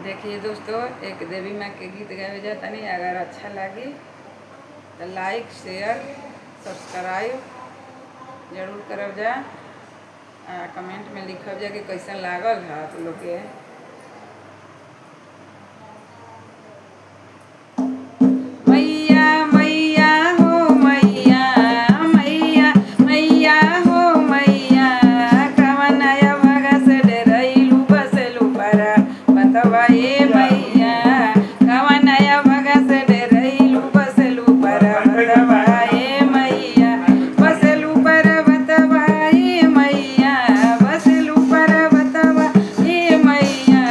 देखिए दोस्तों, एक देवी माँ के गीत गावे जाता नहीं। अगर अच्छा लगी तो लाइक शेयर सब्सक्राइब जरूर करब जा। कमेंट में लिखब जा कि कैसन लागल है आप लोग के। मैया मैया हो मैया, मैया मैया हो मैया, कवन भगा से डरैलू बसलू परा बतवा ए मैया, कवन भगा से डरैलू बसलू परा बतवा ए मैया, बसलू परा बतवा ए मैया, बसलू परा बतवा ए मैया,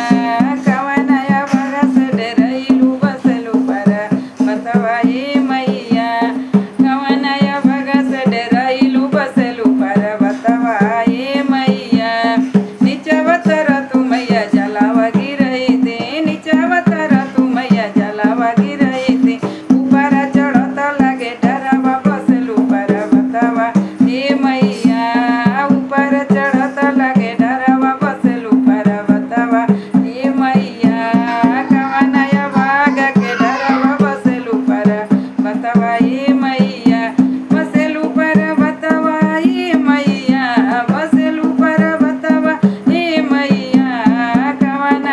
कवन भगा से डरैलू बसलू परा बतवा ए मैया, कवन भगा से डरैलू बसलू परा बतवा ए मैया। नीचवतर तू मैया जलावा गिरई दे, नीचवतर तू मैया जलावा गिरई दे, ऊपर चढ़त लगे डरवा बसलू परा बतवा ए मैया, ऊपर चढ़त लगे डरवा बसलू परा बतवा ए मैया, कवन भाग के डरवा बसलू परा बतवा ए मैया, बसलू परा बतवा ए मैया, बसलू परा बतवा ए मैया, कवन